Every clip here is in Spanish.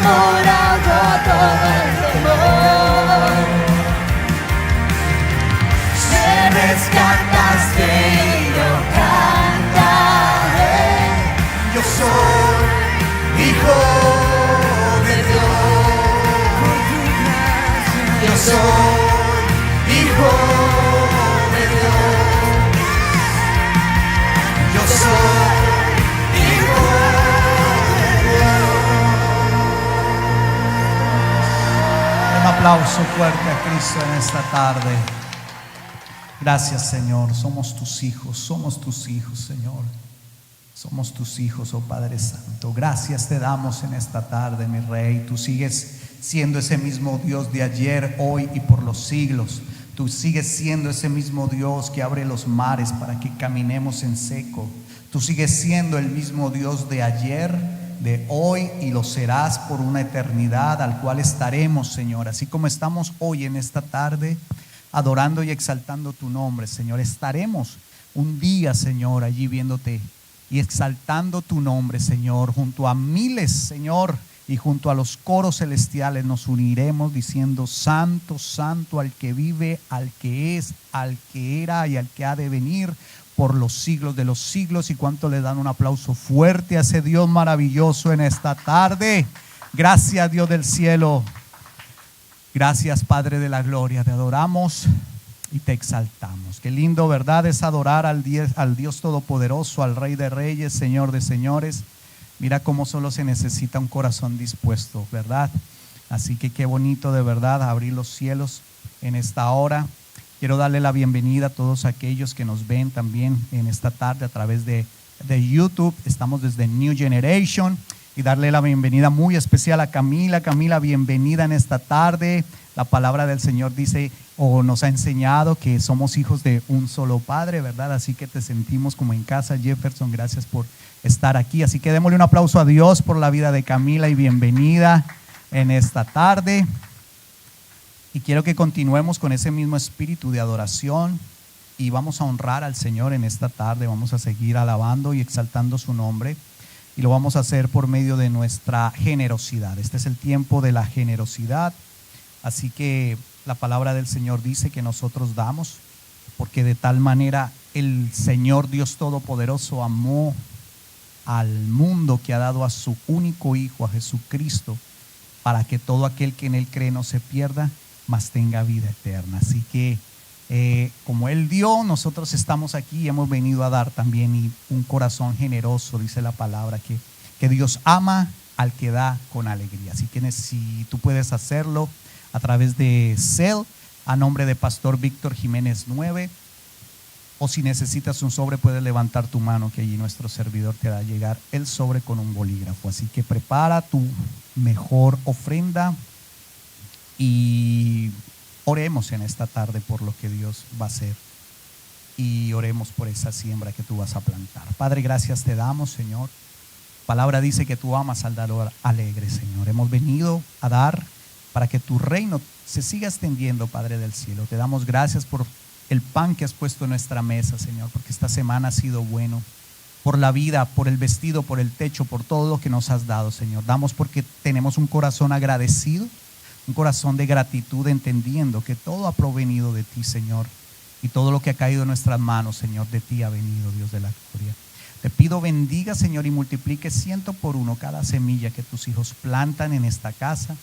amor ahogó todo el temor. Me rescataste y yo cantaré. Yo soy hijo de Dios. Yo soy hijo de Dios. Yo soy hijo de Dios. Un aplauso fuerte a Cristo en esta tarde. Gracias, Señor. Somos tus hijos, Señor. Somos tus hijos, oh Padre Santo. Gracias te damos en esta tarde, mi Rey. Tú sigues siendo ese mismo Dios de ayer, hoy y por los siglos. Tú sigues siendo ese mismo Dios que abre los mares para que caminemos en seco. Tú sigues siendo el mismo Dios de ayer, de hoy, y lo serás por una eternidad, al cual estaremos, Señor. Así como estamos hoy en esta tarde adorando y exaltando tu nombre, Señor, estaremos un día, Señor, allí viéndote y exaltando tu nombre, Señor, junto a miles, Señor, y junto a los coros celestiales nos uniremos diciendo: santo, santo al que vive, al que es, al que era y al que ha de venir por los siglos de los siglos. Y cuánto le dan un aplauso fuerte a ese Dios maravilloso en esta tarde. Gracias, Dios del cielo. Gracias, Padre de la gloria. Te adoramos y te exaltamos. Qué lindo, ¿verdad? Es adorar al Dios Todopoderoso, al Rey de Reyes, Señor de Señores. Mira cómo solo se necesita un corazón dispuesto, ¿verdad? Así que qué bonito, de verdad, abrir los cielos en esta hora. Quiero darle la bienvenida a todos aquellos que nos ven también en esta tarde a través de YouTube. Estamos desde New Generation. Y darle la bienvenida muy especial a Camila. Camila, bienvenida en esta tarde. La palabra del Señor dice o nos ha enseñado que somos hijos de un solo Padre, ¿verdad? Así que te sentimos como en casa, Jefferson. Gracias por estar aquí. Así que démosle un aplauso a Dios por la vida de Camila y bienvenida en esta tarde. Y quiero que continuemos con ese mismo espíritu de adoración y vamos a honrar al Señor en esta tarde. Vamos a seguir alabando y exaltando su nombre. Y lo vamos a hacer por medio de nuestra generosidad. Este es el tiempo de la generosidad. Así que la palabra del Señor dice que nosotros damos, porque de tal manera el Señor Dios Todopoderoso amó al mundo que ha dado a su único Hijo, a Jesucristo, para que todo aquel que en Él cree no se pierda, mas tenga vida eterna. Así que como Él dio, nosotros estamos aquí y hemos venido a dar también, y un corazón generoso, dice la palabra, que Dios ama al que da con alegría. Así que si tú puedes hacerlo a través de Zelle, a nombre de Pastor Víctor Jiménez 9, o si necesitas un sobre, puedes levantar tu mano, que allí nuestro servidor te va a llegar el sobre con un bolígrafo. Así que prepara tu mejor ofrenda y oremos en esta tarde por lo que Dios va a hacer, y oremos por esa siembra que tú vas a plantar. Padre, gracias te damos, Señor. Palabra dice que tú amas al dador alegre, Señor. Hemos venido a dar para que tu reino se siga extendiendo, Padre del cielo. Te damos gracias por el pan que has puesto en nuestra mesa, Señor, porque esta semana ha sido bueno, por la vida, por el vestido, por el techo, por todo lo que nos has dado, Señor. Damos porque tenemos un corazón agradecido, un corazón de gratitud, entendiendo que todo ha provenido de ti, Señor, y todo lo que ha caído en nuestras manos, Señor, de ti ha venido, Dios de la gloria. Te pido bendiga, Señor, y multiplique 100 por 1 cada semilla que tus hijos plantan en esta casa,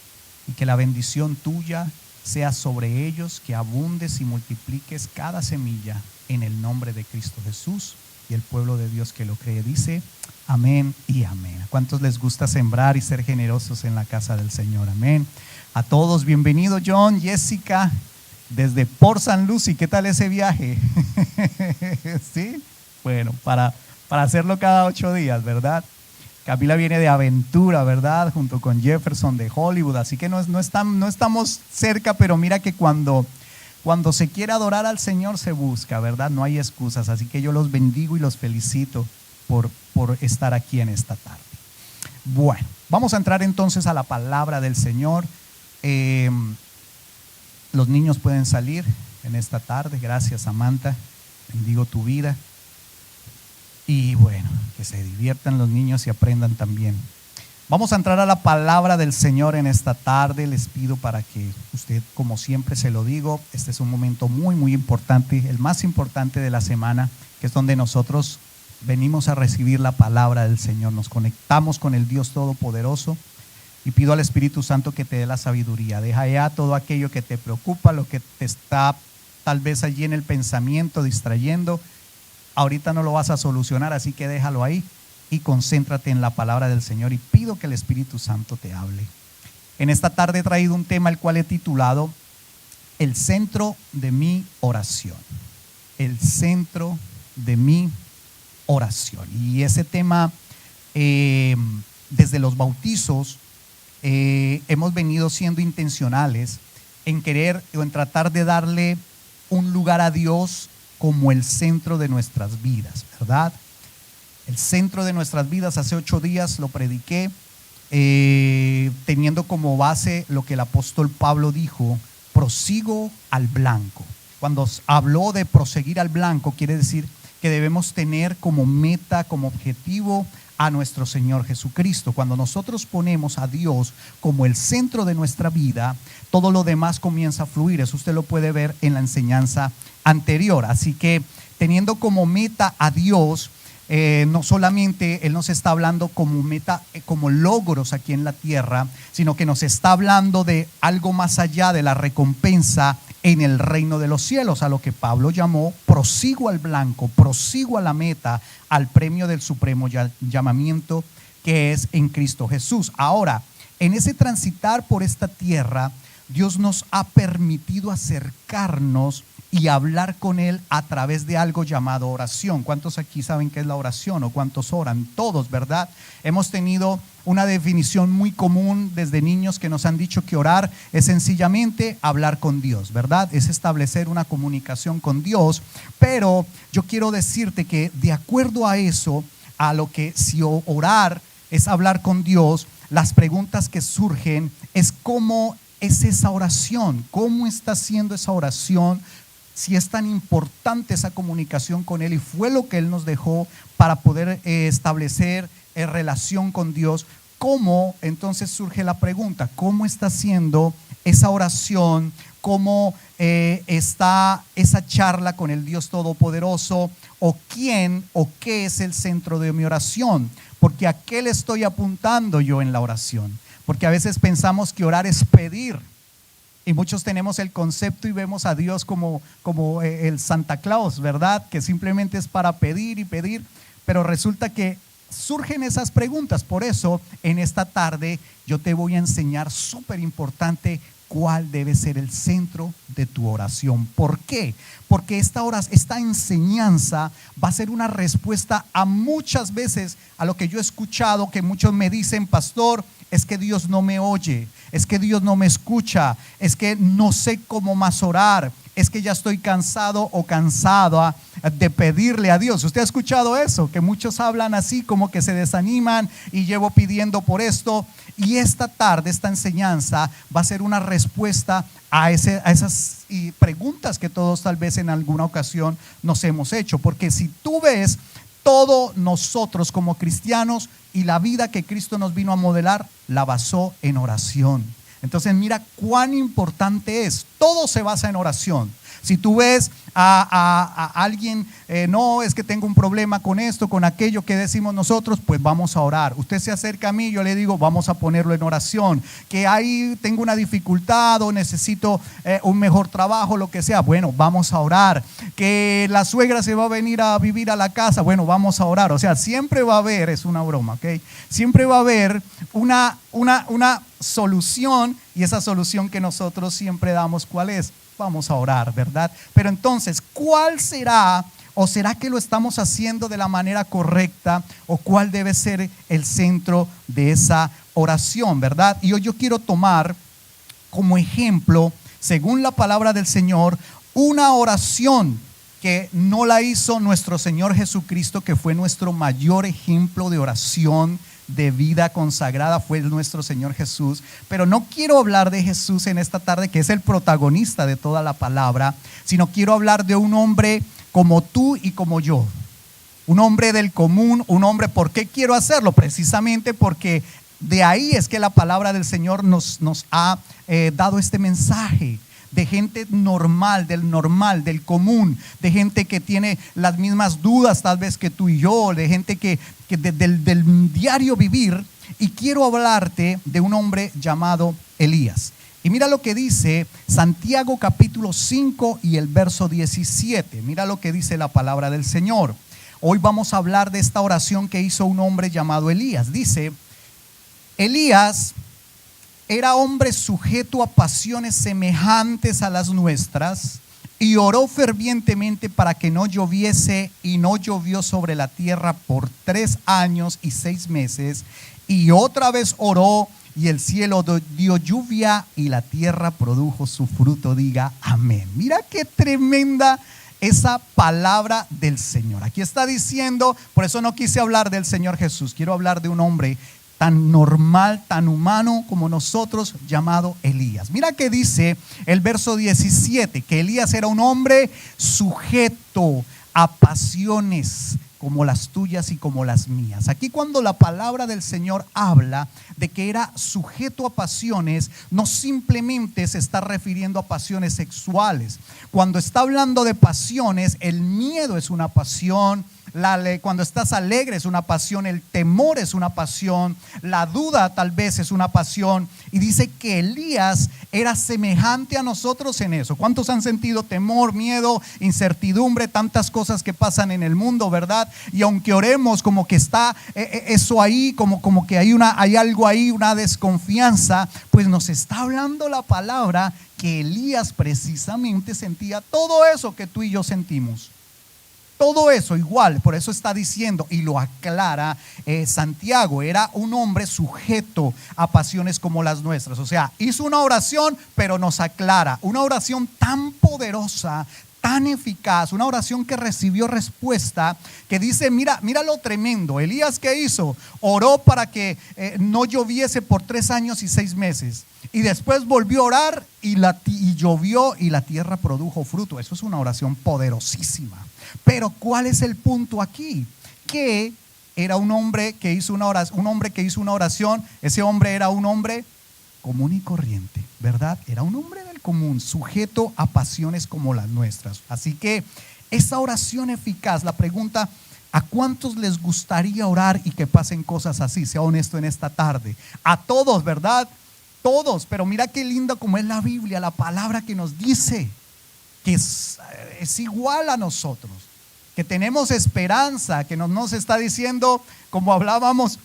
y que la bendición tuya sea sobre ellos, que abundes y multipliques cada semilla en el nombre de Cristo Jesús. Y el pueblo de Dios que lo cree dice amén y amén. ¿A cuántos les gusta sembrar y ser generosos en la casa del Señor? Amén. A todos, bienvenido John, Jessica, desde Port St. Lucie. ¿Qué tal ese viaje? ¿Sí? Bueno, para hacerlo cada 8 días, ¿verdad? Camila viene de aventura, ¿verdad? Junto con Jefferson de Hollywood. Así que no estamos cerca, pero mira que cuando se quiere adorar al Señor se busca, ¿verdad? No hay excusas. Así que yo los bendigo y los felicito por estar aquí en esta tarde. Bueno, vamos a entrar entonces a la palabra del Señor. Los niños pueden salir en esta tarde. Gracias, Samantha. Bendigo tu vida. Y bueno, que se diviertan los niños y aprendan también. Vamos a entrar a la palabra del Señor en esta tarde. Les pido para que usted, como siempre se lo digo, este es un momento muy, muy importante, el más importante de la semana, que es donde nosotros venimos a recibir la palabra del Señor. Nos conectamos con el Dios Todopoderoso y pido al Espíritu Santo que te dé la sabiduría. Deja ya todo aquello que te preocupa, lo que te está tal vez allí en el pensamiento distrayendo. Ahorita no lo vas a solucionar, así que déjalo ahí y concéntrate en la palabra del Señor y pido que el Espíritu Santo te hable. En esta tarde he traído un tema el cual he titulado El centro de mi oración. El centro de mi oración. Y ese tema, desde los bautizos, hemos venido siendo intencionales en querer o en tratar de darle un lugar a Dios como el centro de nuestras vidas, ¿verdad? El centro de nuestras vidas. Hace 8 días lo prediqué, teniendo como base lo que el apóstol Pablo dijo: prosigo al blanco. Cuando habló de proseguir al blanco, quiere decir que debemos tener como meta, como objetivo a nuestro Señor Jesucristo. Cuando nosotros ponemos a Dios como el centro de nuestra vida, todo lo demás comienza a fluir. Eso usted lo puede ver en la enseñanza anterior. Así que teniendo como meta a Dios, no solamente Él nos está hablando como meta, como logros aquí en la tierra, sino que nos está hablando de algo más allá, de la recompensa en el reino de los cielos, a lo que Pablo llamó prosigo al blanco, prosigo a la meta, al premio del supremo llamamiento que es en Cristo Jesús. Ahora, en ese transitar por esta tierra, Dios nos ha permitido acercarnos y hablar con Él a través de algo llamado oración. ¿Cuántos aquí saben qué es la oración o cuántos oran? Todos, ¿verdad? Hemos tenido una definición muy común desde niños que nos han dicho que orar es sencillamente hablar con Dios, ¿verdad? Es establecer una comunicación con Dios. Pero yo quiero decirte que de acuerdo a eso, a lo que si orar es hablar con Dios, las preguntas que surgen es cómo es esa oración, cómo está haciendo esa oración, si es tan importante esa comunicación con Él y fue lo que Él nos dejó para poder establecer relación con Dios. ¿Cómo? Entonces surge la pregunta, ¿cómo está haciendo esa oración? ¿Cómo está esa charla con el Dios Todopoderoso? ¿O quién o qué es el centro de mi oración? Porque ¿a qué le estoy apuntando yo en la oración? Porque a veces pensamos que orar es pedir. Y muchos tenemos el concepto y vemos a Dios como el Santa Claus, ¿verdad? Que simplemente es para pedir y pedir, pero resulta que surgen esas preguntas. Por eso, en esta tarde yo te voy a enseñar, súper importante, cuál debe ser el centro de tu oración. ¿Por qué? Porque esta enseñanza va a ser una respuesta a muchas veces a lo que yo he escuchado, que muchos me dicen: pastor, es que Dios no me oye, es que Dios no me escucha, es que no sé cómo más orar, es que ya estoy cansado o cansada de pedirle a Dios. ¿Usted ha escuchado eso? Que muchos hablan así, como que se desaniman y llevo pidiendo por esto. Y esta tarde, esta enseñanza va a ser una respuesta a esas preguntas que todos tal vez en alguna ocasión nos hemos hecho. Porque si tú ves, todos nosotros como cristianos y la vida que Cristo nos vino a modelar, la basó en oración. Entonces mira cuán importante es. Todo se basa en oración. Si tú ves a alguien, no, es que tengo un problema con esto, con aquello, que decimos nosotros, pues vamos a orar. Usted se acerca a mí, yo le digo, vamos a ponerlo en oración. Que ahí tengo una dificultad o necesito un mejor trabajo, lo que sea, bueno, vamos a orar. Que la suegra se va a venir a vivir a la casa, bueno, vamos a orar. O sea, siempre va a haber, es una broma, ¿ok? Siempre va a haber una solución, y esa solución que nosotros siempre damos, ¿cuál es? Vamos a orar, ¿verdad? Pero entonces, ¿cuál será? ¿O será que lo estamos haciendo de la manera correcta? ¿O cuál debe ser el centro de esa oración, verdad? Y hoy yo quiero tomar como ejemplo, según la palabra del Señor, una oración que no la hizo nuestro Señor Jesucristo, que fue nuestro mayor ejemplo de oración, de vida consagrada, fue nuestro Señor Jesús. Pero no quiero hablar de Jesús en esta tarde, que es el protagonista de toda la palabra, sino quiero hablar de un hombre como tú y como yo, un hombre del común, un hombre. ¿Por qué quiero hacerlo? Precisamente porque De ahí es que la palabra del Señor nos ha dado este mensaje de gente normal, del común, de gente que tiene las mismas dudas tal vez que tú y yo, de gente que del diario vivir. Y quiero hablarte de un hombre llamado Elías. Y mira lo que dice Santiago capítulo 5 y el verso 17. Mira lo que dice la palabra del Señor. Hoy vamos a hablar de esta oración que hizo un hombre llamado Elías. Dice: Elías era hombre sujeto a pasiones semejantes a las nuestras, y oró fervientemente para que no lloviese, y no llovió sobre la tierra por 3 años y 6 meses. Y otra vez oró, y el cielo dio lluvia, y la tierra produjo su fruto. Diga amén. Mira qué tremenda esa palabra del Señor. Aquí está diciendo, por eso no quise hablar del Señor Jesús, quiero hablar de un hombre tan normal, tan humano como nosotros, llamado Elías. Mira que dice el verso 17, que Elías era un hombre sujeto a pasiones como las tuyas y como las mías. Aquí cuando la palabra del Señor habla de que era sujeto a pasiones, no simplemente se está refiriendo a pasiones sexuales. Cuando está hablando de pasiones, el miedo es una pasión. Cuando estás alegre es una pasión, el temor es una pasión, la duda tal vez es una pasión. Y dice que Elías era semejante a nosotros en eso. ¿Cuántos han sentido temor, miedo, incertidumbre, tantas cosas que pasan en el mundo, verdad? Y aunque oremos, como que está eso ahí, como que hay algo ahí, una desconfianza, pues nos está hablando la palabra que Elías precisamente sentía todo eso que tú y yo sentimos. Todo eso igual, por eso está diciendo y lo aclara Santiago, era un hombre sujeto a pasiones como las nuestras. O sea, hizo una oración, pero nos aclara, una oración tan poderosa, tan eficaz, una oración que recibió respuesta, que dice, mira lo tremendo. Elías, ¿qué hizo? Oró para que no lloviese por 3 años y 6 meses. Y después volvió a orar y llovió y la tierra produjo fruto. Eso es una oración poderosísima. Pero ¿cuál es el punto aquí? Que era un hombre que hizo una oración, ese hombre era un hombre común y corriente, ¿verdad? Era un hombre del común, sujeto a pasiones como las nuestras. Así que esa oración eficaz, la pregunta, ¿a cuántos les gustaría orar y que pasen cosas así? Sea honesto en esta tarde. A todos, ¿verdad? Todos, pero mira qué lindo como es la Biblia, la palabra que nos dice que es igual a nosotros, que tenemos esperanza, que nos está diciendo, como hablábamos,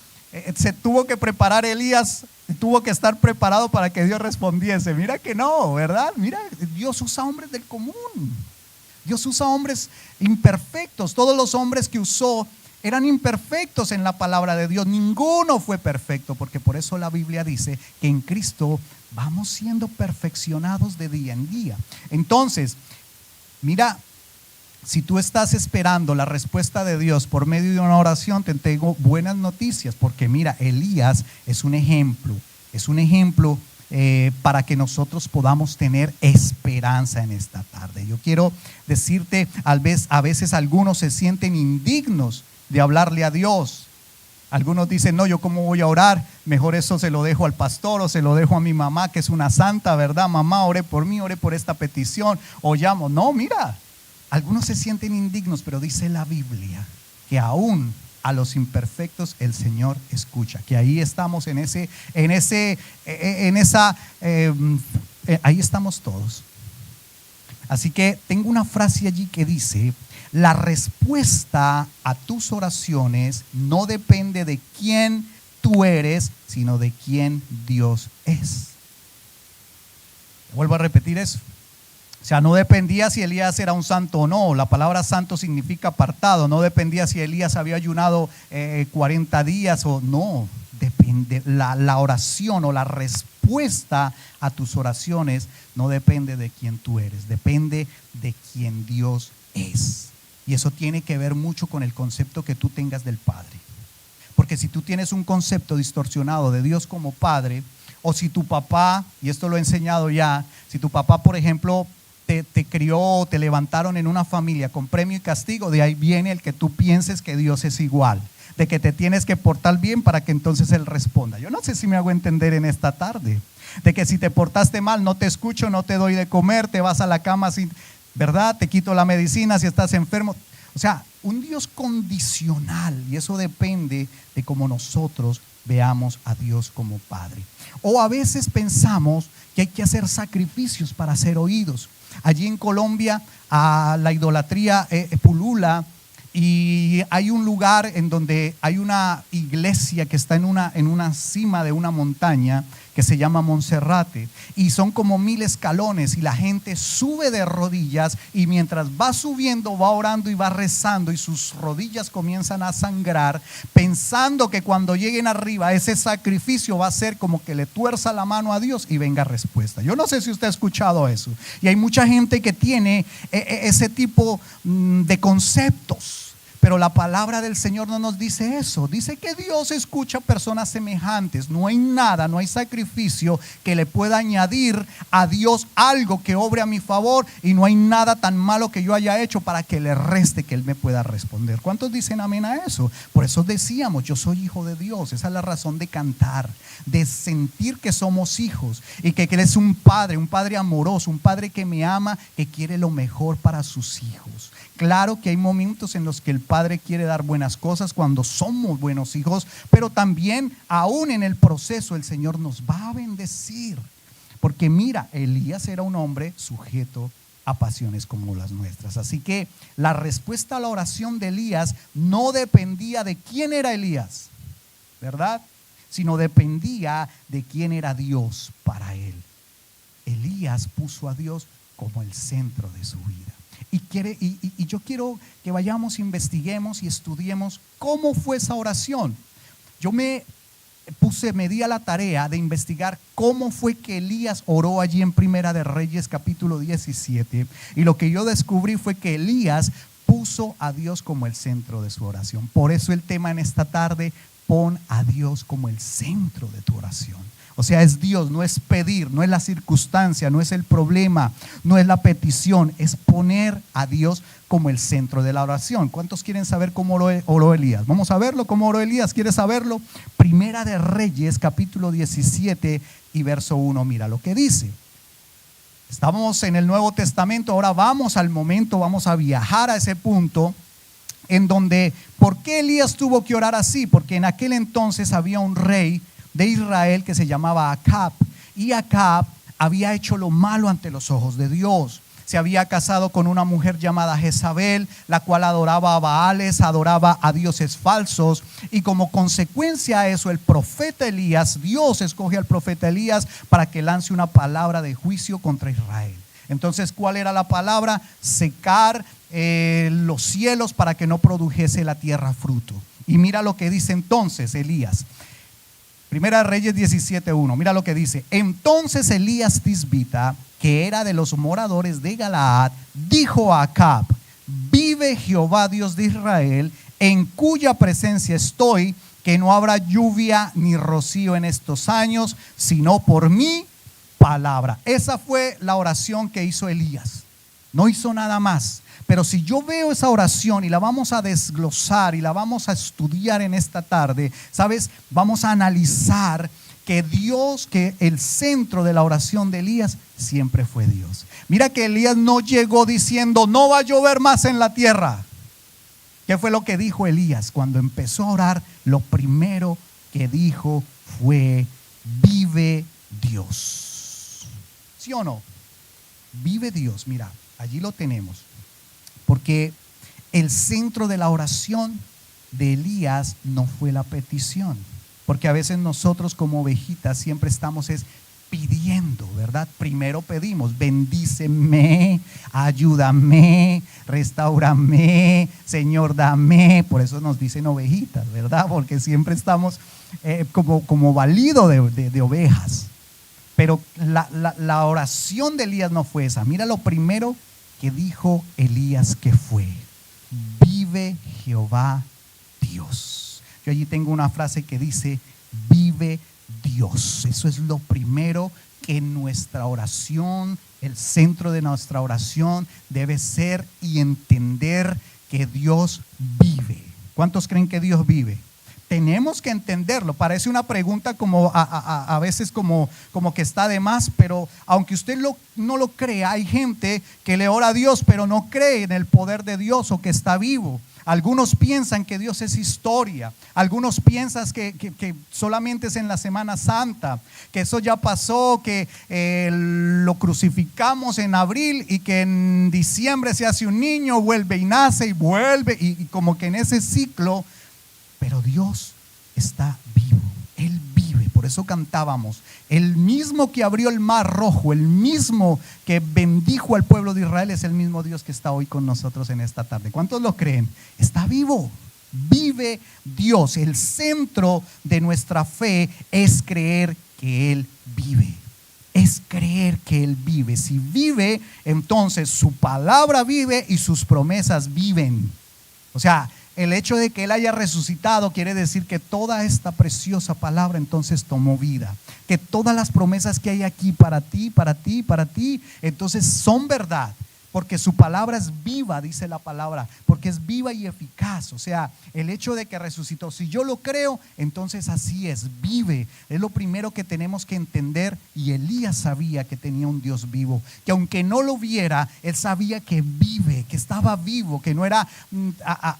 se tuvo que preparar Elías, tuvo que estar preparado para que Dios respondiese. Mira que no, ¿verdad? Mira, Dios usa hombres del común, Dios usa hombres imperfectos. Todos los hombres que usó eran imperfectos en la palabra de Dios, ninguno fue perfecto, porque por eso la Biblia dice que en Cristo vamos siendo perfeccionados de día en día. Entonces, mira, si tú estás esperando la respuesta de Dios por medio de una oración, te tengo buenas noticias, porque mira, Elías es un ejemplo para que nosotros podamos tener esperanza en esta tarde. Yo quiero decirte, a veces algunos se sienten indignos de hablarle a Dios. Algunos dicen, no, yo cómo voy a orar, mejor eso se lo dejo al pastor o se lo dejo a mi mamá, que es una santa, ¿verdad? Mamá, ore por mí, ore por esta petición, o llamo. No, mira, algunos se sienten indignos, pero dice la Biblia que aún a los imperfectos el Señor escucha, que ahí estamos ahí estamos todos. Así que tengo una frase allí que dice: la respuesta a tus oraciones no depende de quién tú eres, sino de quién Dios es. Vuelvo a repetir eso. O sea, no dependía si Elías era un santo o no. La palabra santo significa apartado. No dependía si Elías había ayunado 40 días o no. Depende, la oración o la respuesta a tus oraciones no depende de quién tú eres, depende de quién Dios es. Y eso tiene que ver mucho con el concepto que tú tengas del Padre. Porque si tú tienes un concepto distorsionado de Dios como Padre, o si tu papá, y esto lo he enseñado ya, si tu papá, por ejemplo, te crió, te levantaron en una familia con premio y castigo, de ahí viene el que tú pienses que Dios es igual. de que te tienes que portar bien para que entonces Él responda. Yo no sé si me hago entender en esta tarde, de que si te portaste mal, no te escucho, no te doy de comer, te vas a la cama sin, ¿verdad? Te quito la medicina si estás enfermo. O sea, un Dios condicional, y eso depende de cómo nosotros veamos a Dios como Padre. O a veces pensamos que hay que hacer sacrificios para ser oídos. Allí en Colombia la idolatría pulula, y hay un lugar en donde hay una iglesia que está en una cima de una montaña que se llama Monserrate, y son como 1000 escalones, y la gente sube de rodillas, y mientras va subiendo va orando y va rezando, y sus rodillas comienzan a sangrar, pensando que cuando lleguen arriba ese sacrificio va a ser como que le tuerza la mano a Dios y venga respuesta. Yo no sé si usted ha escuchado eso, y hay mucha gente que tiene ese tipo de conceptos. Pero la palabra del Señor no nos dice eso. Dice que Dios escucha personas semejantes. No hay nada, no hay sacrificio que le pueda añadir a Dios algo que obre a mi favor, y no hay nada tan malo que yo haya hecho para que le reste que Él me pueda responder. ¿Cuántos dicen amén a eso? Por eso decíamos, yo soy hijo de Dios. Esa es la razón de cantar, de sentir que somos hijos, y que Él es un padre amoroso, un padre que me ama, que quiere lo mejor para sus hijos. Claro que hay momentos en los que el Padre quiere dar buenas cosas cuando somos buenos hijos, pero también aún en el proceso el Señor nos va a bendecir. Porque mira, Elías era un hombre sujeto a pasiones como las nuestras. Así que la respuesta a la oración de Elías no dependía de quién era Elías, ¿verdad? Sino dependía de quién era Dios para él. Elías puso a Dios como el centro de su vida. Y yo quiero que vayamos, investiguemos y estudiemos cómo fue esa oración. Yo me di a la tarea de investigar cómo fue que Elías oró allí en Primera de Reyes capítulo 17, y lo que yo descubrí fue que Elías puso a Dios como el centro de su oración. Por eso el tema en esta tarde: pon a Dios como el centro de tu oración. O sea, es Dios, no es pedir, no es la circunstancia, no es el problema, no es la petición, es poner a Dios como el centro de la oración. ¿Cuántos quieren saber cómo oró Elías? Vamos a verlo, cómo oró Elías. ¿Quieres saberlo? Primera de Reyes, capítulo 17 y verso 1. Mira lo que dice. Estamos en el Nuevo Testamento, ahora vamos al momento, vamos a viajar a ese punto en donde, ¿por qué Elías tuvo que orar así? Porque en aquel entonces había un rey de Israel que se llamaba Acab, y Acab había hecho lo malo ante los ojos de Dios. Se había casado con una mujer llamada Jezabel, la cual adoraba a Baales, adoraba a dioses falsos, y como consecuencia a eso el profeta Elías, Dios escoge al profeta Elías para que lance una palabra de juicio contra Israel. Entonces, ¿cuál era la palabra? Secar los cielos para que no produjese la tierra fruto. Y mira lo que dice entonces Elías. Primera de Reyes 17:1, mira lo que dice. Entonces Elías Tisbita, que era de los moradores de Galaad, dijo a Acab: vive Jehová Dios de Israel, en cuya presencia estoy, que no habrá lluvia ni rocío en estos años, sino por mi palabra. Esa fue la oración que hizo Elías. No hizo nada más. Pero si yo veo esa oración y la vamos a desglosar y la vamos a estudiar en esta tarde, ¿sabes? Vamos a analizar que Dios, que el centro de la oración de Elías siempre fue Dios. Mira que Elías no llegó diciendo: no va a llover más en la tierra. ¿Qué fue lo que dijo Elías? Cuando empezó a orar, lo primero que dijo fue: vive Dios. ¿Sí o no? Vive Dios. Mira, allí lo tenemos. Porque el centro de la oración de Elías no fue la petición. Porque a veces nosotros como ovejitas siempre estamos pidiendo, ¿verdad? Primero pedimos: bendíceme, ayúdame, restáurame, Señor, dame. Por eso nos dicen ovejitas, ¿verdad? Porque siempre estamos como balido de ovejas. Pero la oración de Elías no fue esa. Mira lo primero que dijo Elías que fue: vive Jehová Dios. Yo allí tengo una frase que dice: vive Dios. Eso es lo primero que en nuestra oración, el centro de nuestra oración debe ser, y entender que Dios vive. ¿Cuántos creen que Dios vive? Tenemos que entenderlo. Parece una pregunta como a veces como que está de más, pero aunque usted no lo crea, hay gente que le ora a Dios, pero no cree en el poder de Dios o que está vivo. Algunos piensan que Dios es historia. Algunos piensan que solamente es en la Semana Santa, que eso ya pasó, que lo crucificamos en abril y que en diciembre se hace un niño, vuelve y nace y vuelve y como que en ese ciclo. Pero Dios está vivo, Él vive. Por eso cantábamos, el mismo que abrió el mar rojo, el mismo que bendijo al pueblo de Israel, es el mismo Dios que está hoy con nosotros en esta tarde. ¿Cuántos lo creen? Está vivo, vive Dios. El centro de nuestra fe es creer que Él vive. Es creer que Él vive. Si vive, entonces su palabra vive y sus promesas viven. O sea, el hecho de que Él haya resucitado quiere decir que toda esta preciosa palabra entonces tomó vida. Que todas las promesas que hay aquí para ti, para ti, para ti, entonces son verdad. Porque su palabra es viva, dice la palabra, porque es viva y eficaz. O sea, el hecho de que resucitó, si yo lo creo, entonces así es, vive. Es lo primero que tenemos que entender. Y Elías sabía que tenía un Dios vivo, que aunque no lo viera, él sabía que vive, que estaba vivo, que no era,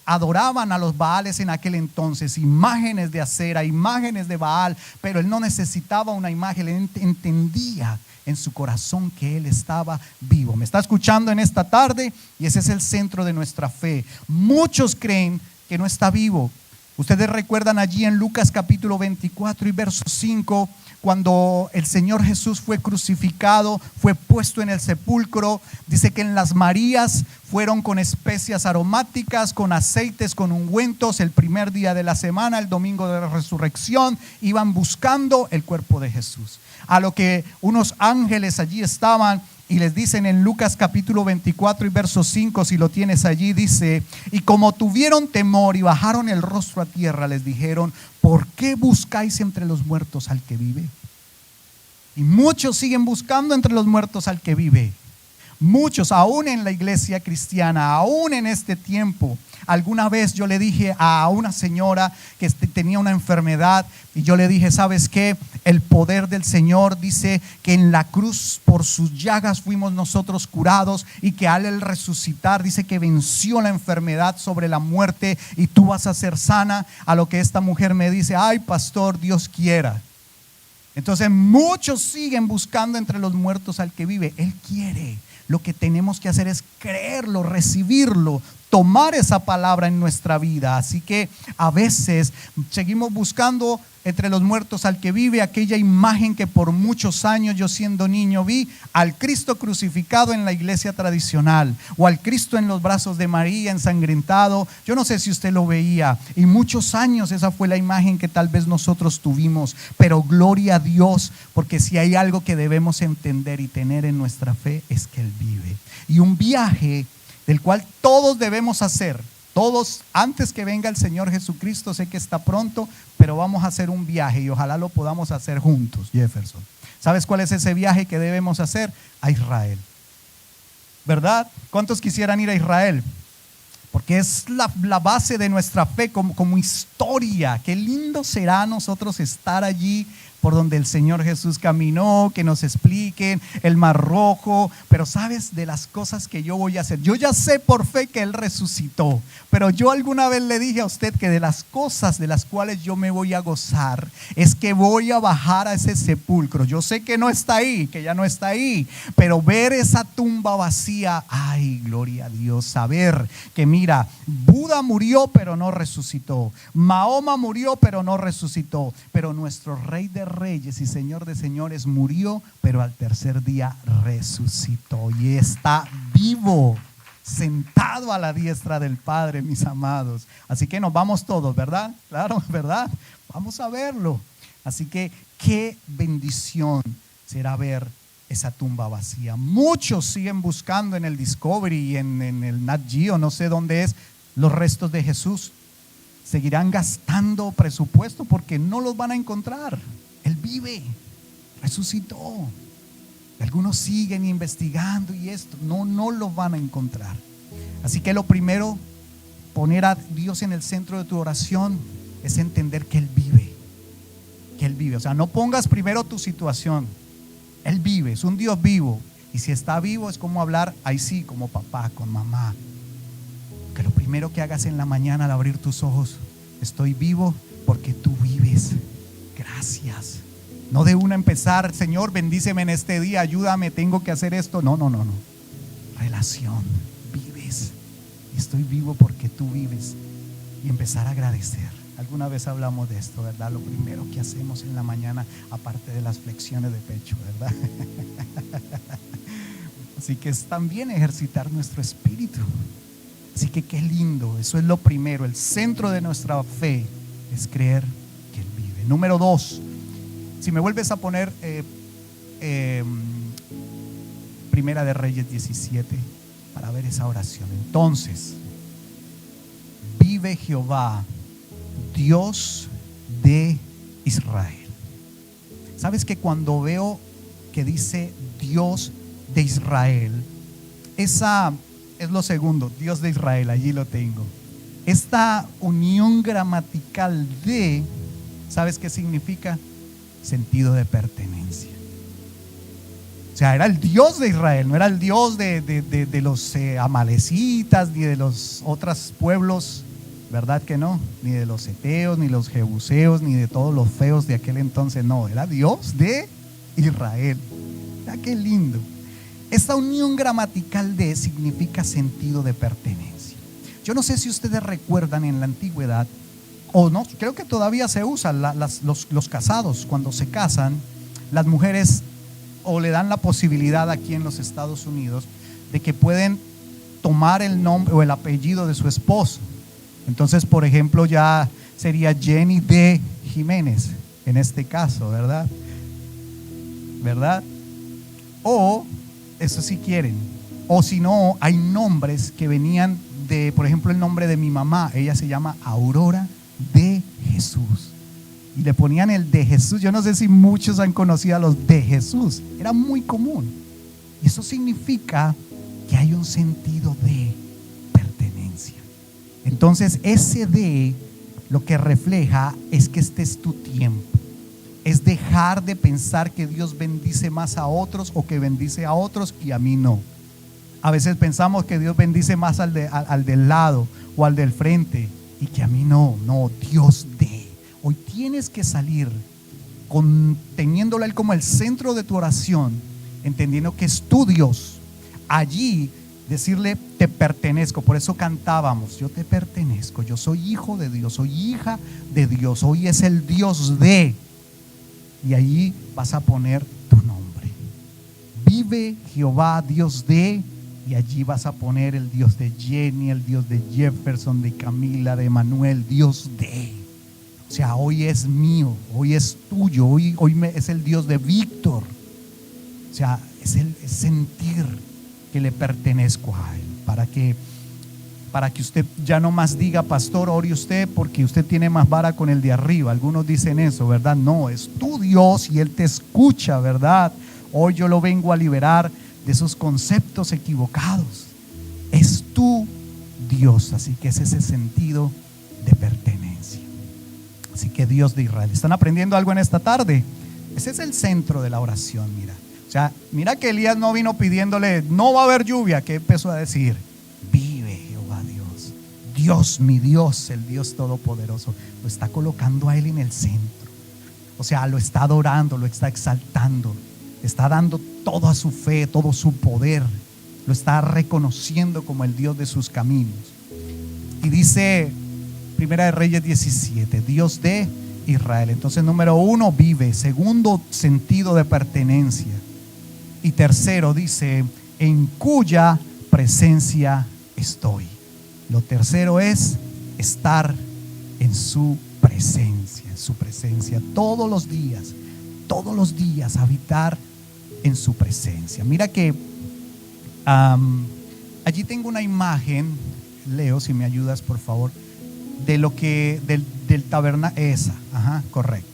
adoraban a los Baales en aquel entonces, imágenes de acera, imágenes de Baal, pero él no necesitaba una imagen, él entendía en su corazón que Él estaba vivo. ¿Me está escuchando en esta tarde? Y ese es el centro de nuestra fe. Muchos creen que no está vivo. Ustedes recuerdan allí en Lucas capítulo 24 y verso 5, cuando el Señor Jesús fue crucificado, fue puesto en el sepulcro. Dice que en las Marías fueron con especias aromáticas, con aceites, con ungüentos. El primer día de la semana, el domingo de la resurrección, iban buscando el cuerpo de Jesús. A lo que unos ángeles allí estaban y les dicen en Lucas capítulo 24 y verso 5, si lo tienes allí, dice: y como tuvieron temor y bajaron el rostro a tierra, les dijeron: ¿por qué buscáis entre los muertos al que vive? Y muchos siguen buscando entre los muertos al que vive. Muchos, aún en la iglesia cristiana, aún en este tiempo. Alguna vez yo le dije a una señora que tenía una enfermedad y yo le dije: ¿sabes qué? El poder del Señor dice que en la cruz por sus llagas fuimos nosotros curados, y que al resucitar dice que venció la enfermedad sobre la muerte y tú vas a ser sana. A lo que esta mujer me dice: ay, pastor, Dios quiera. Entonces muchos siguen buscando entre los muertos al que vive. Él quiere. Lo que tenemos que hacer es creerlo, recibirlo, tomar esa palabra en nuestra vida. Así que a veces seguimos buscando entre los muertos al que vive, aquella imagen que por muchos años yo siendo niño vi, al Cristo crucificado en la iglesia tradicional, o al Cristo en los brazos de María ensangrentado. Yo no sé si usted lo veía, y muchos años esa fue la imagen que tal vez nosotros tuvimos, pero gloria a Dios, porque si hay algo que debemos entender y tener en nuestra fe es que Él vive. Y un viaje del cual todos debemos hacer. Todos, antes que venga el Señor Jesucristo, sé que está pronto, pero vamos a hacer un viaje y ojalá lo podamos hacer juntos, Jefferson. ¿Sabes cuál es ese viaje que debemos hacer? A Israel. ¿Verdad? ¿Cuántos quisieran ir a Israel? Porque es la base de nuestra fe como historia. Qué lindo será nosotros estar allí por donde el Señor Jesús caminó, que nos expliquen el Mar Rojo. Pero sabes de las cosas que yo voy a hacer. Yo ya sé por fe que Él resucitó, pero yo alguna vez le dije a usted que de las cosas de las cuales yo me voy a gozar es que voy a bajar a ese sepulcro. Yo sé que no está ahí, que ya no está ahí, pero ver esa tumba vacía, ay, gloria a Dios. Saber que mira, Buda murió pero no resucitó, Mahoma murió pero no resucitó, pero nuestro Rey de Reyes y Señor de Señores murió, pero al tercer día resucitó y está vivo, sentado a la diestra del Padre, mis amados. Así que nos vamos todos, ¿verdad? Claro, ¿verdad? Vamos a verlo. Así que qué bendición será ver esa tumba vacía. Muchos siguen buscando en el Discovery y en el Nat Geo, no sé dónde es, los restos de Jesús. Seguirán gastando presupuesto porque no los van a encontrar. Él vive, resucitó. Algunos siguen investigando y esto, no lo van a encontrar. Así que lo primero poner a Dios en el centro de tu oración es entender que Él vive. Que Él vive. O sea, no pongas primero tu situación. Él vive, es un Dios vivo. Y si está vivo es como hablar, ahí sí, como papá, con mamá. Que lo primero que hagas en la mañana al abrir tus ojos, estoy vivo porque tú vives. Gracias. No de una empezar, Señor, bendíceme en este día, ayúdame, tengo que hacer esto. No. Relación, vives. Estoy vivo porque tú vives. Y empezar a agradecer. Alguna vez hablamos de esto, ¿verdad? Lo primero que hacemos en la mañana, aparte de las flexiones de pecho, ¿verdad? Así que es también ejercitar nuestro espíritu. Así que qué lindo, eso es lo primero. El centro de nuestra fe es creer que Él vive. Número 2, si me vuelves a poner Primera de Reyes 17 para ver esa oración. Entonces, vive Jehová, Dios de Israel. ¿Sabes que cuando veo que dice Dios de Israel, esa es lo segundo, Dios de Israel, allí lo tengo. Esta unión gramatical de, ¿sabes qué significa? Sentido de pertenencia. O sea, era el Dios de Israel, no era el Dios de los amalecitas ni de los otros pueblos, ¿verdad que no? Ni de los heteos, ni los jebuseos, ni de todos los feos de aquel entonces, no, era Dios de Israel. Mira qué lindo. Esta unión gramatical de significa sentido de pertenencia. Yo no sé si ustedes recuerdan en la antigüedad, o no, creo que todavía se usa, los casados, cuando se casan, las mujeres o le dan la posibilidad aquí en los Estados Unidos de que pueden tomar el nombre o el apellido de su esposo. Entonces, por ejemplo, ya sería Jenny de Jiménez, en este caso, ¿verdad? O eso si quieren, o si no, hay nombres que venían de, por ejemplo, el nombre de mi mamá, ella se llama Aurora de Jesús, y le ponían el de Jesús. Yo no sé si muchos han conocido a los de Jesús, era muy común, y eso significa que hay un sentido de pertenencia. Entonces ese de lo que refleja es que este es tu tiempo. Es dejar de pensar que Dios bendice más a otros o que bendice a otros y a mí no. A veces pensamos que Dios bendice más al del lado o al del frente y que a mí no. No, Dios de. Hoy tienes que salir teniéndolo a Él como el centro de tu oración, entendiendo que es tu Dios. Allí decirle te pertenezco. Por eso cantábamos, yo te pertenezco, yo soy hijo de Dios, soy hija de Dios. Hoy es el Dios de. Y allí vas a poner tu nombre. Vive Jehová, Dios de. Y allí vas a poner el Dios de Jenny, el Dios de Jefferson, de Camila, de Manuel, Dios de. O sea, hoy es mío, hoy es tuyo, hoy es el Dios de Víctor. O sea, es sentir que le pertenezco a Él. Para que usted ya no más diga, pastor, ore usted porque usted tiene más vara con el de arriba. Algunos dicen eso, ¿verdad? No, es tu Dios y Él te escucha, ¿verdad? Hoy yo lo vengo a liberar de esos conceptos equivocados. Es tu Dios, así que es ese sentido de pertenencia. Así que Dios de Israel. ¿Están aprendiendo algo en esta tarde? Ese es el centro de la oración, mira. O sea, mira que Elías no vino pidiéndole, no va a haber lluvia. ¿Qué empezó a decir? Dios, mi Dios, el Dios todopoderoso, lo está colocando a Él en el centro. O sea, lo está adorando, lo está exaltando, está dando toda su fe, todo su poder, lo está reconociendo como el Dios de sus caminos. Y dice Primera de Reyes 17, Dios de Israel. Entonces, número 1, vive. Segundo, sentido de pertenencia. Y tercero, dice, en cuya presencia estoy. Lo tercero es estar en su presencia, todos los días habitar en su presencia. Mira que allí tengo una imagen, Leo, si me ayudas por favor, de lo que del tabernáculo, correcto.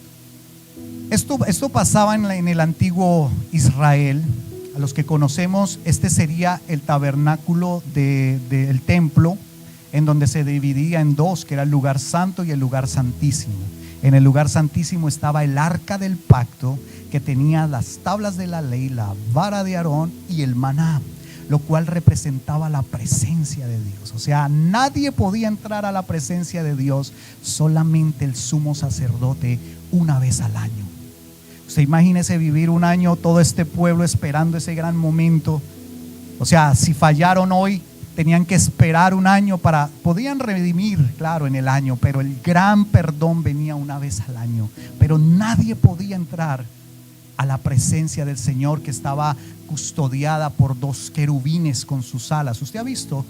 Esto pasaba en el antiguo Israel. A los que conocemos, este sería el tabernáculo del templo. en donde se dividía en dos, que era el lugar santo y el lugar santísimo. En el lugar santísimo estaba el arca del pacto, que tenía las tablas de la ley, la vara de Aarón y el maná, lo cual representaba la presencia de Dios. O sea, nadie podía entrar a la presencia de Dios, solamente el sumo sacerdote una vez al año. Usted imagínese vivir un año todo este pueblo esperando ese gran momento. O sea, si fallaron hoy, tenían que esperar un año podían redimir, claro, en el año, pero el gran perdón venía una vez al año. Pero nadie podía entrar a la presencia del Señor, que estaba custodiada por dos querubines con sus alas. Usted ha visto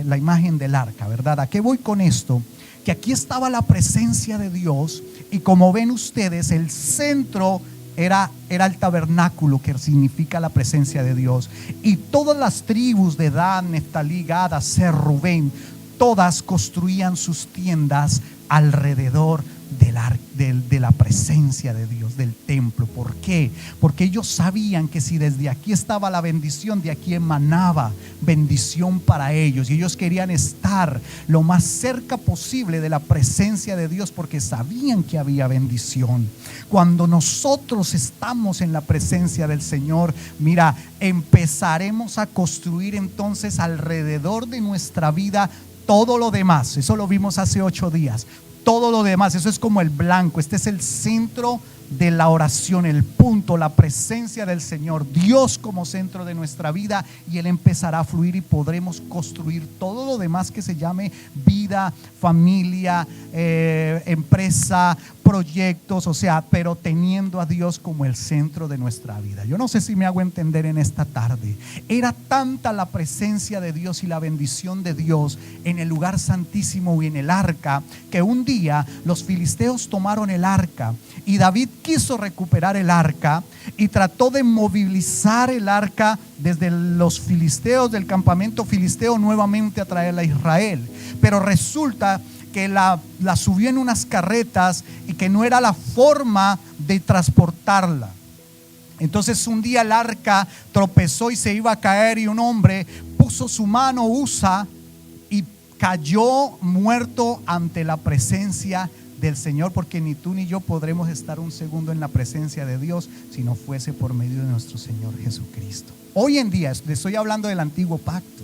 la imagen del arca, ¿verdad? ¿A qué voy con esto? Que aquí estaba la presencia de Dios, y como ven ustedes, el centro era el tabernáculo, que significa la presencia de Dios. Y todas las tribus de Dan, Neftalí, Gad, Aser, Rubén, todas construían sus tiendas alrededor de la presencia de Dios, del templo. ¿Por qué? Porque ellos sabían que si desde aquí estaba la bendición, de aquí emanaba bendición para ellos, y ellos querían estar lo más cerca posible de la presencia de Dios, porque sabían que había bendición. Cuando nosotros estamos en la presencia del Señor, mira, empezaremos a construir entonces alrededor de nuestra vida todo lo demás. Eso lo vimos hace 8 días. Todo lo demás, eso es como el blanco. Este es el centro de la oración, el punto, la presencia del Señor, Dios como centro de nuestra vida, y Él empezará a fluir y podremos construir todo lo demás que se llame vida, familia, empresa, proyectos, o sea, pero teniendo a Dios como el centro de nuestra vida. Yo no sé si me hago entender en esta tarde. Era tanta la presencia de Dios y la bendición de Dios en el lugar santísimo y en el arca, que un día los filisteos tomaron el arca, y David quiso recuperar el arca y trató de movilizar el arca desde los filisteos, del campamento filisteo, nuevamente a traerla a Israel. Pero resulta que la subió en unas carretas y que no era la forma de transportarla. Entonces un día el arca tropezó y se iba a caer, y un hombre puso su mano, Usa, y cayó muerto ante la presencia del Señor, porque ni tú ni yo podremos estar un segundo en la presencia de Dios si no fuese por medio de nuestro Señor Jesucristo. Hoy en día, le estoy hablando del antiguo pacto.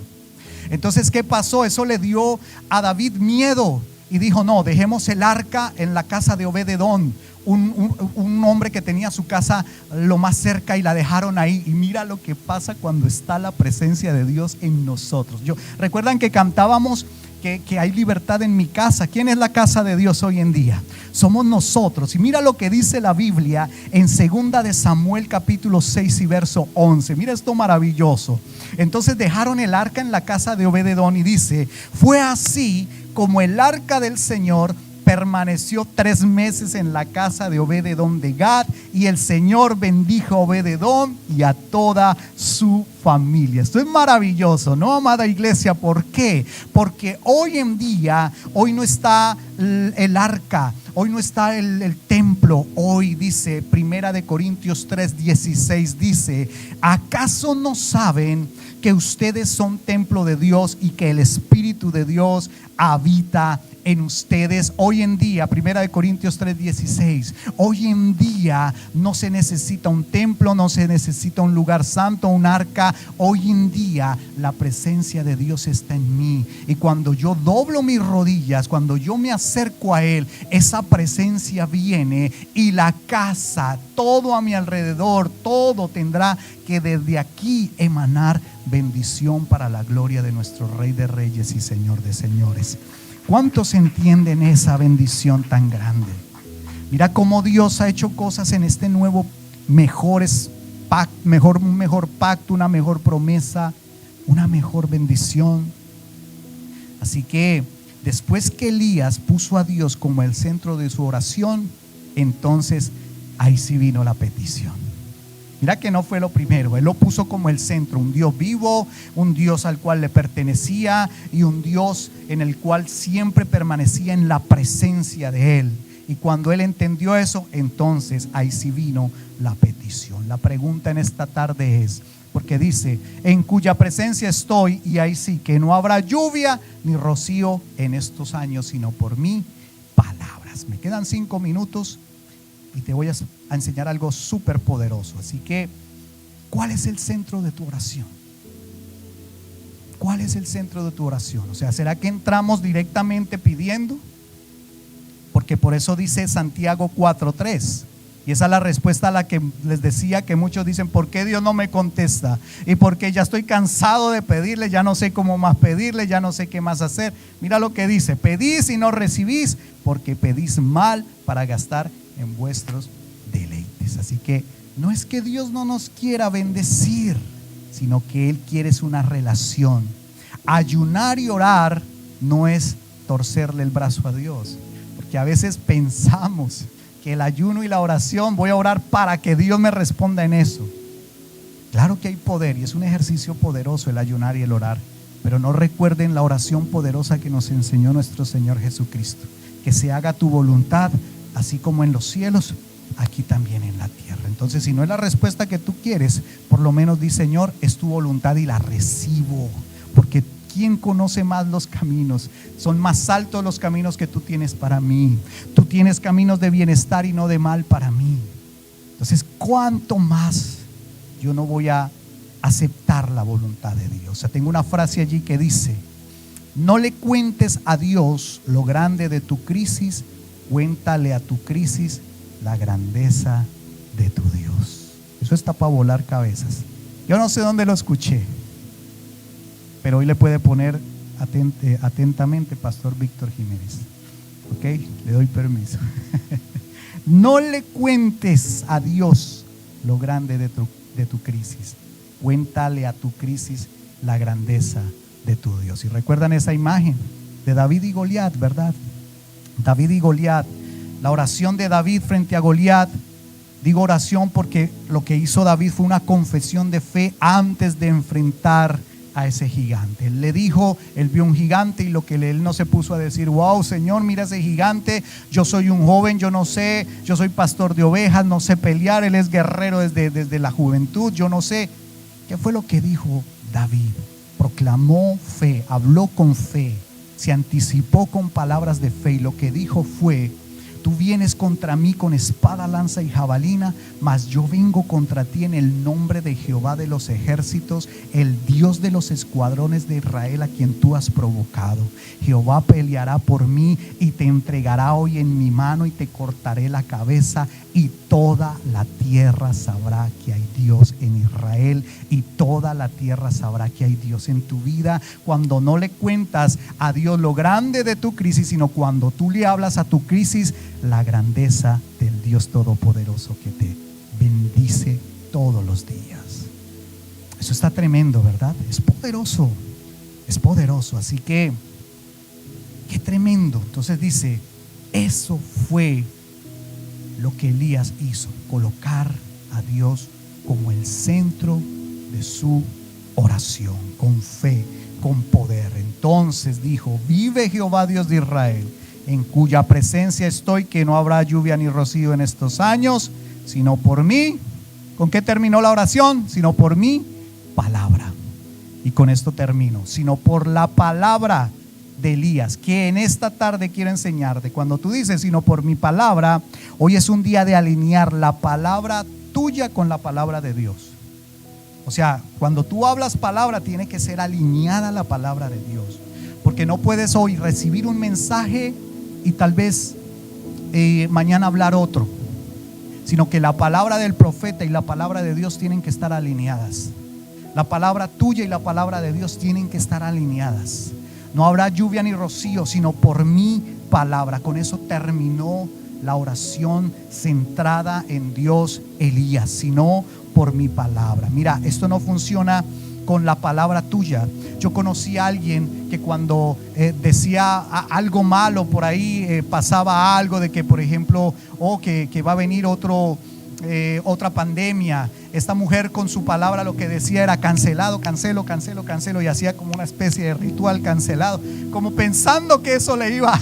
Entonces, ¿qué pasó? Eso le dio a David miedo, y dijo: no, dejemos el arca en la casa de Obed-edom, un hombre que tenía su casa lo más cerca, y la dejaron ahí. Y mira lo que pasa cuando está la presencia de Dios en nosotros. ¿Recuerdan que cantábamos que hay libertad en mi casa? ¿Quién es la casa de Dios hoy en día? Somos nosotros. Y mira lo que dice la Biblia en 2 de Samuel capítulo 6 y verso 11. Mira esto maravilloso. Entonces dejaron el arca en la casa de Obed-edom, y dice: fue así como el arca del Señor permaneció 3 meses en la casa de Obed-edom de Gad, y el Señor bendijo a Obed-edom y a toda su familia. Esto es maravilloso, ¿no, amada iglesia? ¿Por qué? Porque hoy en día, hoy no está el arca, hoy no está el templo. Hoy dice 1 de Corintios 3:16, dice: ¿acaso no saben que ustedes son templo de Dios y que el Espíritu de Dios habita en ustedes? Hoy en día, 1 de Corintios 3:16, hoy en día no se necesita un templo, no se necesita un lugar santo, un arca. Hoy en día la presencia de Dios está en mí, y cuando yo doblo mis rodillas, cuando yo me acerco a Él, esa presencia viene, y la casa, todo a mi alrededor, todo tendrá que desde aquí emanar bendición para la gloria de nuestro Rey de Reyes y Señor de Señores. ¿Cuántos entienden esa bendición tan grande? Mira cómo Dios ha hecho cosas en este nuevo mejor pacto, una mejor promesa, una mejor bendición. Así que después que Elías puso a Dios como el centro de su oración, entonces ahí sí vino la petición. Mira que no fue lo primero, Él lo puso como el centro, un Dios vivo, un Dios al cual le pertenecía, y un Dios en el cual siempre permanecía en la presencia de Él. Y cuando Él entendió eso, entonces ahí sí vino la petición. La pregunta en esta tarde es: porque dice, en cuya presencia estoy, y ahí sí, que no habrá lluvia ni rocío en estos años, sino por mi palabras. Me quedan 5 minutos y te voy a enseñar algo súper poderoso. Así que, ¿cuál es el centro de tu oración? ¿Cuál es el centro de tu oración? O sea, ¿será que entramos directamente pidiendo? Porque por eso dice Santiago 4:3. Y esa es la respuesta a la que les decía, que muchos dicen, ¿por qué Dios no me contesta? Y porque ya estoy cansado de pedirle, ya no sé cómo más pedirle, ya no sé qué más hacer. Mira lo que dice: pedís y no recibís, porque pedís mal para gastar en vuestros deleites. Así que no es que Dios no nos quiera bendecir, sino que Él quiere es una relación. Ayunar y orar no es torcerle el brazo a Dios, porque a veces pensamos que el ayuno y la oración, voy a orar para que Dios me responda en eso. Claro que hay poder y es un ejercicio poderoso el ayunar y el orar, pero no recuerden la oración poderosa que nos enseñó nuestro Señor Jesucristo: que se haga tu voluntad, así como en los cielos, aquí también en la tierra. Entonces, si no es la respuesta que tú quieres, por lo menos di: Señor, es tu voluntad y la recibo, porque ¿quién conoce más los caminos? Son más altos los caminos que tú tienes para mí. Tú tienes caminos de bienestar y no de mal para mí. Entonces, ¿cuánto más yo no voy a aceptar la voluntad de Dios? O sea, tengo una frase allí que dice: no le cuentes a Dios lo grande de tu crisis, cuéntale a tu crisis la grandeza de tu Dios. Eso está para volar cabezas. Yo no sé dónde lo escuché, pero hoy le puede poner atentamente Pastor Víctor Jiménez. Ok, le doy permiso. No le cuentes a Dios lo grande de tu crisis, cuéntale a tu crisis la grandeza de tu Dios. Y recuerdan esa imagen de David y Goliat, ¿verdad? David y Goliat, la oración de David frente a Goliat. Digo oración porque lo que hizo David fue una confesión de fe antes de enfrentar a ese gigante. Él le dijo, él vio un gigante y él no se puso a decir: wow, Señor, mira ese gigante, yo soy un joven, yo no sé, yo soy pastor de ovejas, no sé pelear. Él es guerrero desde la juventud, yo no sé. ¿Qué fue lo que dijo David? Proclamó fe, habló con fe, se anticipó con palabras de fe, y lo que dijo fue: tú vienes contra mí con espada, lanza y jabalina, mas yo vengo contra ti en el nombre de Jehová de los ejércitos, el Dios de los escuadrones de Israel, a quien tú has provocado. Jehová peleará por mí y te entregará hoy en mi mano, y te cortaré la cabeza, y toda la tierra sabrá que hay Dios en Israel, y toda la tierra sabrá que hay Dios en tu vida. Cuando no le cuentas a Dios lo grande de tu crisis, sino cuando tú le hablas a tu crisis la grandeza del Dios Todopoderoso, que te bendice todos los días. Eso está tremendo, ¿verdad? Es poderoso, es poderoso. Así que, qué tremendo. Entonces dice, eso fue lo que Elías hizo: colocar a Dios como el centro de su oración, con fe, con poder. Entonces dijo: vive Jehová Dios de Israel, en cuya presencia estoy, que no habrá lluvia ni rocío en estos años, sino por mí. ¿Con qué terminó la oración? Sino por mi palabra. Y con esto termino: sino por la palabra de Elías, que en esta tarde quiero enseñarte. Cuando tú dices sino por mi palabra, hoy es un día de alinear la palabra tuya con la palabra de Dios. O sea, cuando tú hablas palabra, tiene que ser alineada la palabra de Dios, porque no puedes hoy recibir un mensaje y tal vez mañana hablar otro, sino que la palabra del profeta y la palabra de Dios tienen que estar alineadas. La palabra tuya y la palabra de Dios tienen que estar alineadas. No habrá lluvia ni rocío, sino por mi palabra. Con eso terminó la oración centrada en Dios, Elías, sino por mi palabra. Mira, esto no funciona con la palabra tuya. Yo conocí a alguien que cuando decía algo malo por ahí, pasaba algo de que, por ejemplo, que va a venir otra pandemia. Esta mujer con su palabra lo que decía era: cancelado, cancelo, y hacía como una especie de ritual: cancelado, como pensando que eso le iba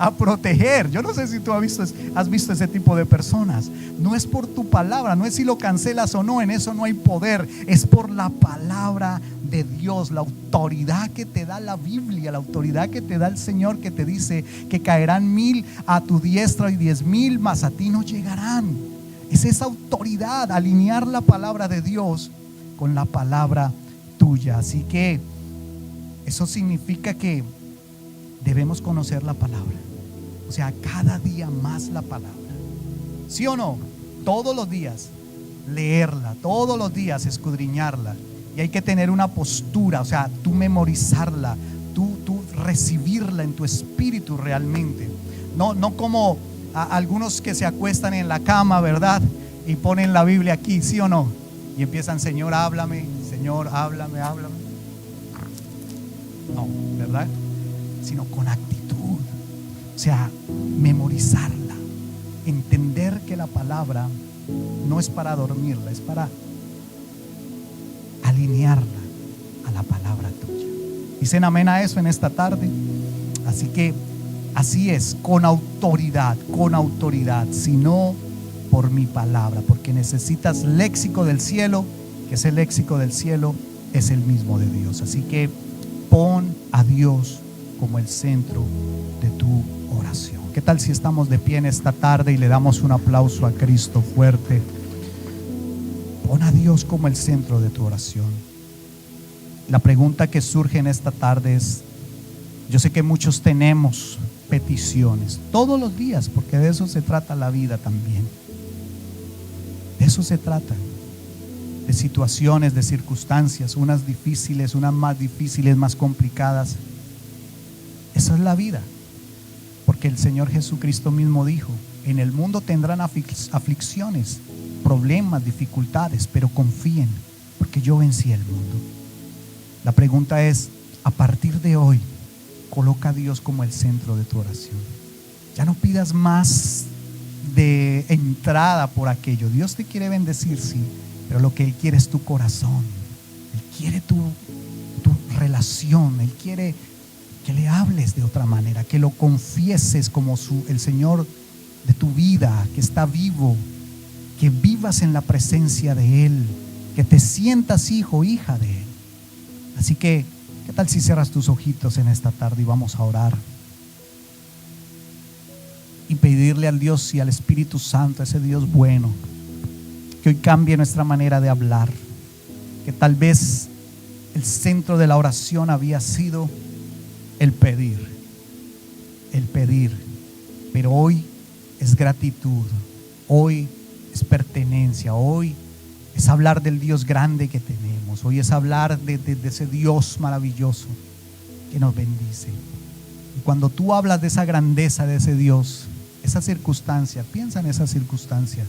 a proteger. Yo no sé si tú has visto ese tipo de personas. No es por tu palabra, no es si lo cancelas o no, en eso no hay poder. Es por la palabra de Dios, la autoridad que te da la Biblia, la autoridad que te da el Señor, que te dice que caerán 1000 a tu diestra y 10,000 mas a ti no llegarán. Es esa autoridad, alinear la palabra de Dios con la palabra tuya. Así que eso significa que debemos conocer la palabra, o sea, cada día más la palabra. ¿Sí o no? Todos los días leerla, todos los días escudriñarla. Y hay que tener una postura, o sea, tú memorizarla, tú recibirla en tu espíritu realmente. No como algunos que se acuestan en la cama, ¿verdad? Y ponen la Biblia aquí, ¿sí o no? Y empiezan, Señor, háblame, Señor, háblame. No, ¿verdad? Sino con actitud. O sea, memorizarla. Entender que la palabra no es para dormirla, es para alinearla a la palabra tuya. ¿Dicen amén a eso en esta tarde? Así que así es, con autoridad, sino por mi palabra, porque necesitas léxico del cielo, que ese léxico del cielo es el mismo de Dios. Así que pon a Dios como el centro de tu oración. ¿Qué tal si estamos de pie en esta tarde y le damos un aplauso a Cristo fuerte? Pon a Dios como el centro de tu oración. La pregunta que surge en esta tarde es, yo sé que muchos tenemos peticiones todos los días, porque de eso se trata la vida también. De eso se trata, de situaciones, de circunstancias, unas difíciles, unas más difíciles, más complicadas. Esa es la vida, porque el Señor Jesucristo mismo dijo, en el mundo tendrán aflicciones, problemas, dificultades, pero confíen, porque yo vencí el mundo. La pregunta es, a partir de hoy, coloca a Dios como el centro de tu oración. Ya no pidas más de entrada por aquello. Dios te quiere bendecir, sí, pero lo que Él quiere es tu corazón. Él quiere tu relación. Él quiere que le hables de otra manera, que lo confieses como el Señor de tu vida, que está vivo, que vivas en la presencia de Él, que te sientas hijo, hija de Él. Así que, ¿qué tal si cierras tus ojitos en esta tarde y vamos a orar? Y pedirle al Dios y al Espíritu Santo, ese Dios bueno, que hoy cambie nuestra manera de hablar. Que tal vez el centro de la oración había sido el pedir, pero hoy es gratitud, hoy es pertenencia, hoy es hablar del Dios grande que tenemos, hoy es hablar de ese Dios maravilloso que nos bendice. Y cuando tú hablas de esa grandeza de ese Dios, esa circunstancia, piensa en esa circunstancia,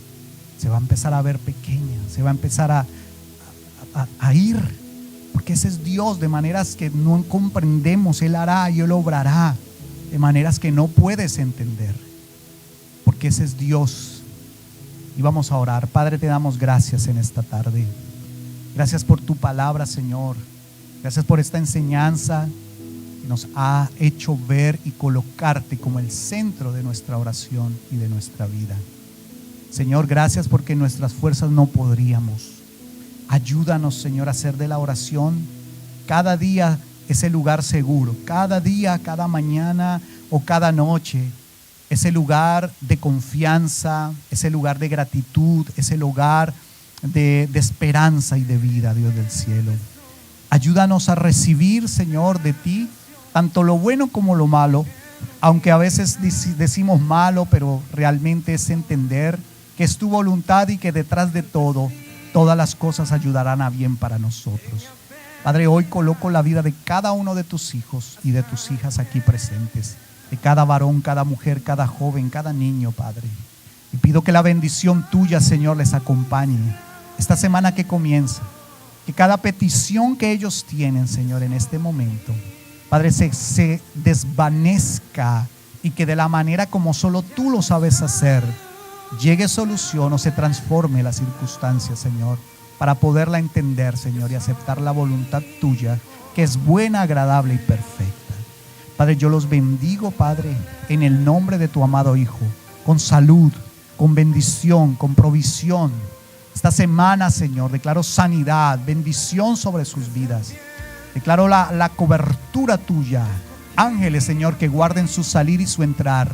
se va a empezar a ver pequeña, se va a empezar a ir, porque ese es Dios, de maneras que no comprendemos. Él hará y Él obrará de maneras que no puedes entender, porque ese es Dios. Y vamos a orar. Padre, te damos gracias en esta tarde. Gracias por tu palabra, Señor. Gracias por esta enseñanza que nos ha hecho ver y colocarte como el centro de nuestra oración y de nuestra vida. Señor, gracias porque en nuestras fuerzas no podríamos. Ayúdanos, Señor, a hacer de la oración cada día ese lugar seguro, cada día, cada mañana o cada noche, ese lugar de confianza, ese lugar de gratitud, ese lugar de esperanza y de vida, Dios del cielo. Ayúdanos a recibir, Señor, de ti tanto lo bueno como lo malo, aunque a veces decimos malo, pero realmente es entender que es tu voluntad y que detrás de todo, todas las cosas ayudarán a bien para nosotros. Padre, hoy coloco la vida de cada uno de tus hijos y de tus hijas aquí presentes, de cada varón, cada mujer, cada joven, cada niño, Padre. Y pido que la bendición tuya, Señor, les acompañe esta semana que comienza, que cada petición que ellos tienen, Señor, en este momento, Padre, se desvanezca y que de la manera como solo tú lo sabes hacer, llegue solución o se transforme la circunstancia, Señor, para poderla entender, Señor, y aceptar la voluntad tuya, que es buena, agradable y perfecta. Padre, yo los bendigo, Padre, en el nombre de tu amado Hijo, con salud, con bendición, con provisión. Esta semana, Señor, declaro sanidad, bendición sobre sus vidas. Declaro la cobertura tuya. Ángeles, Señor, que guarden su salir y su entrar,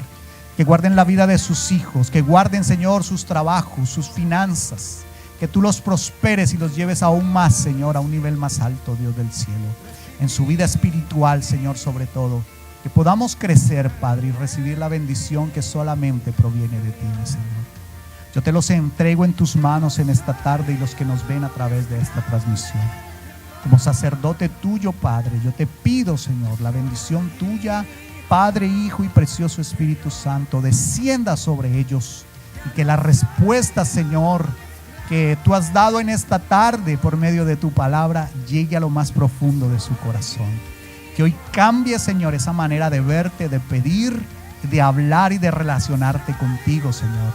que guarden la vida de sus hijos, que guarden, Señor, sus trabajos, sus finanzas, que tú los prosperes y los lleves aún más, Señor, a un nivel más alto, Dios del cielo, en su vida espiritual, Señor, sobre todo, que podamos crecer, Padre, y recibir la bendición que solamente proviene de ti, mi Señor. Yo te los entrego en tus manos en esta tarde y los que nos ven a través de esta transmisión. Como sacerdote tuyo, Padre, yo te pido, Señor, la bendición tuya, Padre, Hijo y precioso Espíritu Santo, descienda sobre ellos y que la respuesta, Señor, que tú has dado en esta tarde por medio de tu palabra llegue a lo más profundo de su corazón. Que hoy cambie, Señor, esa manera de verte, de pedir, de hablar y de relacionarte contigo, Señor.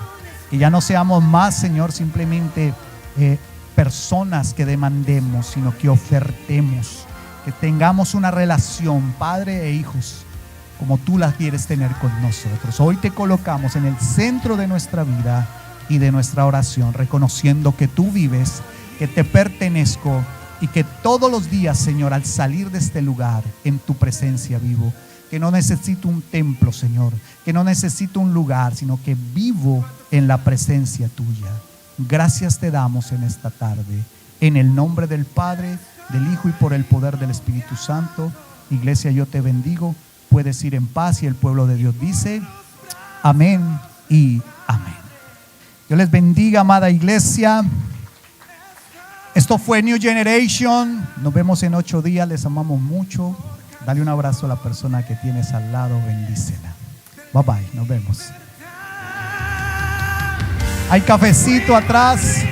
Que ya no seamos más, Señor, simplemente personas que demandemos, sino que ofertemos, que tengamos una relación, Padre e hijos, como tú la quieres tener con nosotros. Hoy te colocamos en el centro de nuestra vida y de nuestra oración, reconociendo que tú vives, que te pertenezco y que todos los días, Señor, al salir de este lugar, en tu presencia vivo, que no necesito un templo, Señor, que no necesito un lugar, sino que vivo en la presencia tuya. Gracias te damos en esta tarde, en el nombre del Padre, del Hijo y por el poder del Espíritu Santo. Iglesia, yo te bendigo. Puedes ir en paz y el pueblo de Dios dice amén y amén. Dios les bendiga, amada iglesia. Esto fue New Generation. Nos vemos en 8 días. Les amamos mucho. Dale un abrazo a la persona que tienes al lado. Bendícela. Bye bye. Nos vemos. Hay cafecito atrás.